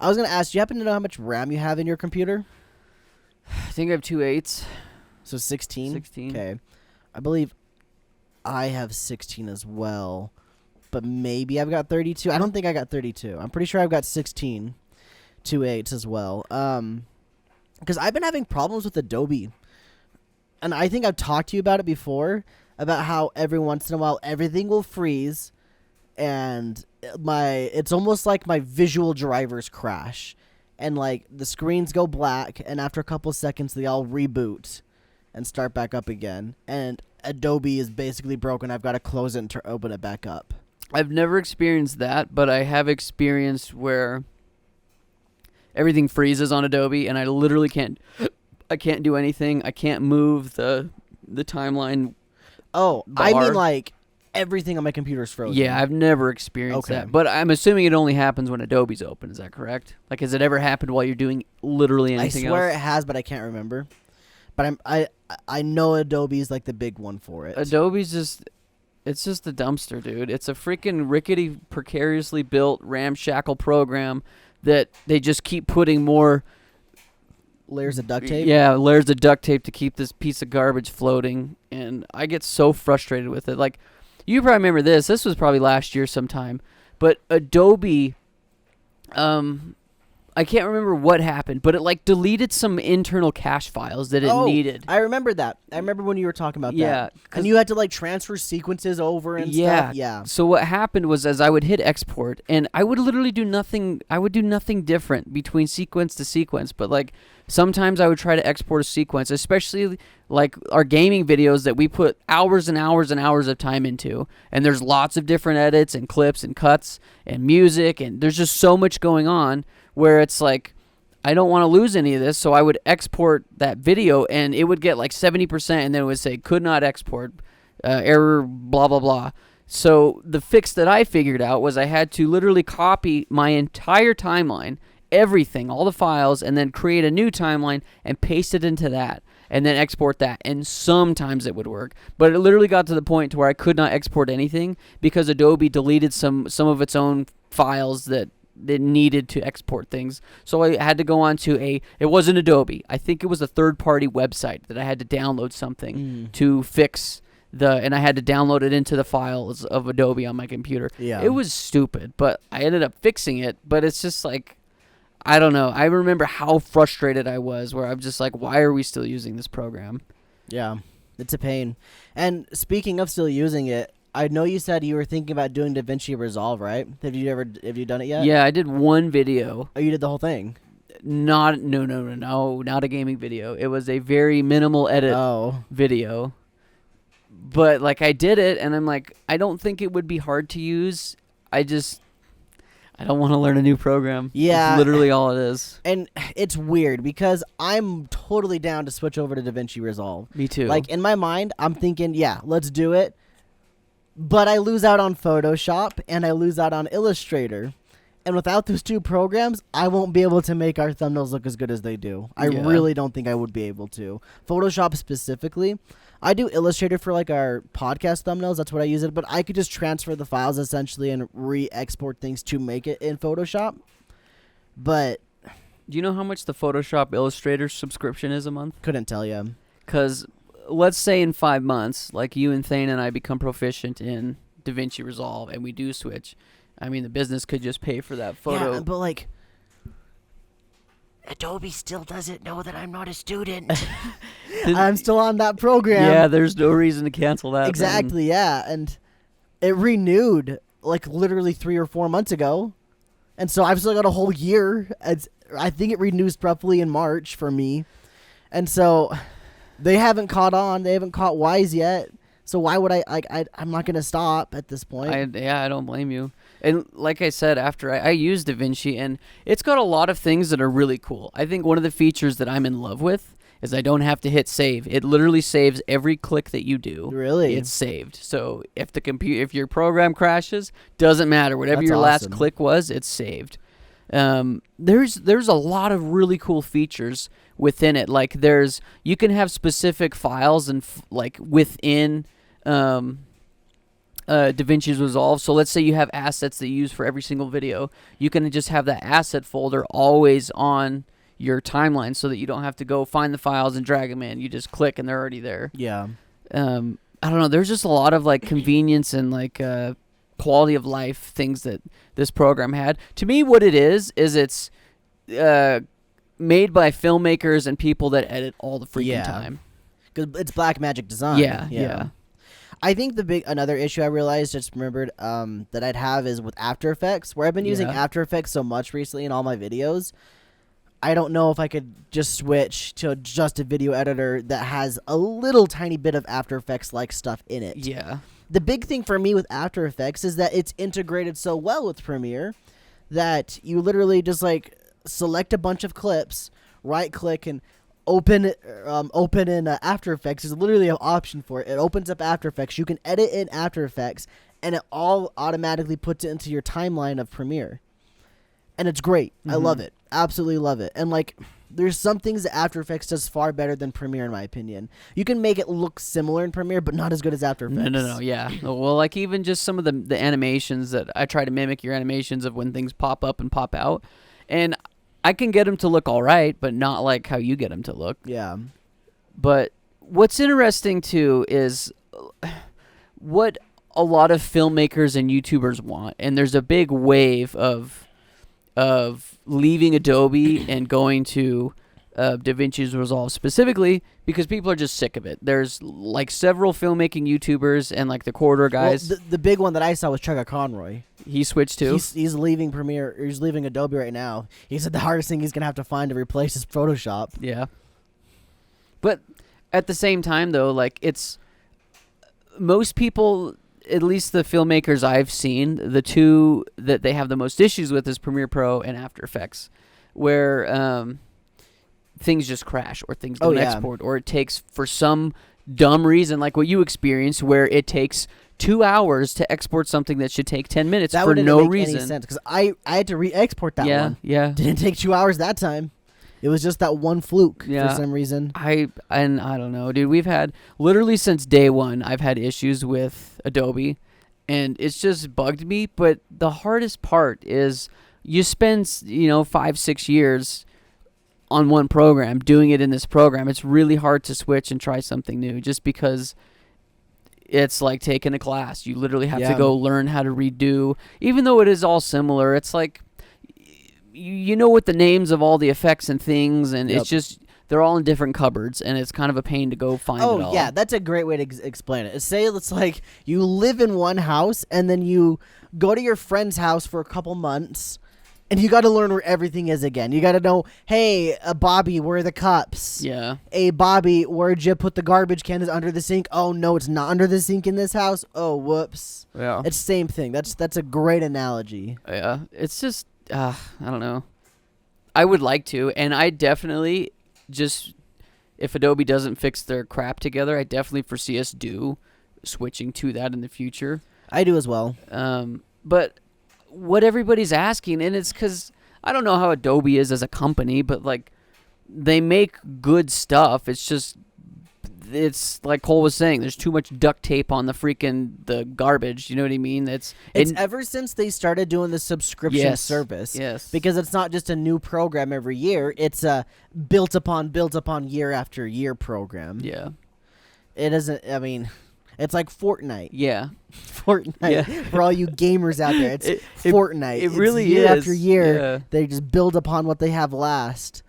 I was going to ask, do you happen to know how much RAM you have in your computer? I think I have 2 8s. So 16? 16. Okay. I believe I have 16 as well, but maybe I've got 32. I don't think I got 32. I'm pretty sure I've got 16 2 8s as well. Because I've been having problems with Adobe. And I think I've talked to you about it before, about how every once in a while everything will freeze, and it's almost like my visual drivers crash, and like the screens go black, and after a couple of seconds they all reboot and start back up again, and Adobe is basically broken. I've got to close it and open it back up. I've never experienced that, but I have experienced where everything freezes on Adobe, and I literally can't do anything. I can't move the timeline. Oh, bar. I mean like everything on my computer is frozen. Yeah, I've never experienced that. But I'm assuming it only happens when Adobe's open. Is that correct? Like, has it ever happened while you're doing literally anything else? I swear it has, but I can't remember. But I know Adobe's like the big one for it. Adobe's it's just a dumpster, dude. It's a freaking rickety, precariously built, ramshackle program that they just keep putting more layers of duct tape? Yeah, layers of duct tape to keep this piece of garbage floating. And I get so frustrated with it. Like, you probably remember this. This was probably last year sometime. But Adobe, I can't remember what happened, but it like deleted some internal cache files that it needed. I remember that. I remember when you were talking about that. Yeah. And you had to like transfer sequences over and stuff. Yeah. So what happened was, as I would hit export, and I would literally do nothing. I would do nothing different between sequence to sequence. But like sometimes I would try to export a sequence, especially like our gaming videos that we put hours and hours and hours of time into. And there's lots of different edits and clips and cuts and music, and there's just so much going on, where it's like, I don't want to lose any of this, so I would export that video, and it would get like 70%, and then it would say, could not export, error, blah, blah, blah. So the fix that I figured out was I had to literally copy my entire timeline, everything, all the files, and then create a new timeline and paste it into that, and then export that. And sometimes it would work, but it literally got to the point to where I could not export anything because Adobe deleted some of its own files that needed to export things. So I had to go on to it wasn't Adobe. I think it was a third-party website that I had to download something to fix and I had to download it into the files of Adobe on my computer. Yeah. It was stupid, but I ended up fixing it. But it's just like, I don't know. I remember how frustrated I was, where I'm just like, why are we still using this program? Yeah, it's a pain. And speaking of still using it, I know you said you were thinking about doing DaVinci Resolve, right? Have you done it yet? Yeah, I did one video. Oh, you did the whole thing? No, not a gaming video. It was a very minimal edit video. But like, I did it, and I'm like, I don't think it would be hard to use. I don't want to learn a new program. Yeah. That's literally all it is. And it's weird because I'm totally down to switch over to DaVinci Resolve. Me too. Like, in my mind, I'm thinking, yeah, let's do it. But I lose out on Photoshop, and I lose out on Illustrator. And without those two programs, I won't be able to make our thumbnails look as good as they do. I really don't think I would be able to. Photoshop specifically. I do Illustrator for like our podcast thumbnails. That's what I use it. But I could just transfer the files essentially and re-export things to make it in Photoshop. But do you know how much the Photoshop Illustrator subscription is a month? Couldn't tell you. Because let's say in 5 months, like you and Thane and I become proficient in DaVinci Resolve, and we do switch. I mean, the business could just pay for that photo. Yeah, but like, Adobe still doesn't know that I'm not a student. I'm still on that program. Yeah, there's no reason to cancel that. Exactly, yeah. And it renewed like literally 3 or 4 months ago. And so I've still got a whole year. I think it renews roughly in March for me. And so they haven't caught on. They haven't caught wise yet. So why would I'm not going to stop at this point. I don't blame you. And like I said, after I used DaVinci, and it's got a lot of things that are really cool. I think one of the features that I'm in love with is I don't have to hit save. It literally saves every click that you do. Really? It's saved. So if your program crashes, doesn't matter. Whatever your last click was, it's saved. There's a lot of really cool features within it. Like you can have specific files and like within DaVinci's Resolve. So let's say you have assets that you use for every single video. You can just have that asset folder always on your timeline so that you don't have to go find the files and drag them in. You just click and they're already there. Yeah. I don't know. There's just a lot of like convenience and like quality of life things that this program had. To me, what it is it's made by filmmakers and people that edit all the freaking time. Because it's black magic design. Yeah. I think another issue I realized, just remembered, that I'd have is with After Effects, where I've been using After Effects so much recently in all my videos. I don't know if I could just switch to just a video editor that has a little tiny bit of After Effects like stuff in it. Yeah. The big thing for me with After Effects is that it's integrated so well with Premiere that you literally just like select a bunch of clips, right click, and open in After Effects. There's literally an option for it. It opens up After Effects. You can edit in After Effects, and it all automatically puts it into your timeline of Premiere. And it's great. I love it. Absolutely love it. And like, there's some things that After Effects does far better than Premiere, in my opinion. You can make it look similar in Premiere, but not as good as After Effects. No. Yeah. Well, like even just some of the animations that I try to mimic your animations of when things pop up and pop out, and I can get them to look all right, but not like how you get them to look. Yeah. But what's interesting too is what a lot of filmmakers and YouTubers want, and there's a big wave of leaving Adobe and going to DaVinci's Resolve specifically because people are just sick of it. There's like several filmmaking YouTubers and like the corridor guys. Well, the big one that I saw was Chugga Conroy. He switched too. He's leaving Premiere. He's leaving Adobe right now. He said the hardest thing he's gonna have to find to replace is Photoshop. Yeah. But at the same time though, like it's most people, at least the filmmakers I've seen, the two that they have the most issues with is Premiere Pro and After Effects, where things just crash or things don't export, or it takes for some dumb reason, like what you experienced, where it takes 2 hours to export something that should take 10 minutes for no reason. Any sense, because I had to re-export that one. Yeah. Didn't take 2 hours that time. It was just that one fluke for some reason. I don't know, dude. We've had literally since day one, I've had issues with Adobe, and it's just bugged me. But the hardest part is you spend 5-6 years on one program, doing it in this program. It's really hard to switch and try something new, just because it's like taking a class. You literally have to go learn how to redo, even though it is all similar. It's like, you know what the names of all the effects and things, and it's just they're all in different cupboards, and it's kind of a pain to go find it all. Oh, yeah, that's a great way to explain it. Say it's like you live in one house, and then you go to your friend's house for a couple months, and you got to learn where everything is again. You got to know, hey, Bobby, where are the cups? Yeah. Hey, Bobby, where'd you put the garbage can? Is it under the sink? Oh, no, it's not under the sink in this house. Oh, whoops. Yeah. It's the same thing. That's a great analogy. Yeah. It's just, I don't know. I would like to, and I definitely just, if Adobe doesn't fix their crap together, I definitely foresee us switching to that in the future. I do as well. But what everybody's asking, and it's because I don't know how Adobe is as a company, but like they make good stuff. It's like Cole was saying, there's too much duct tape on the garbage. You know what I mean? It's ever since they started doing the subscription service. Yes. Because it's not just a new program every year. It's a built upon year after year program. Yeah. It isn't, I mean, it's like Fortnite. Yeah. Fortnite. For all you gamers out there, it's Fortnite. It really year is. After year, Yeah. they just build upon what they have last.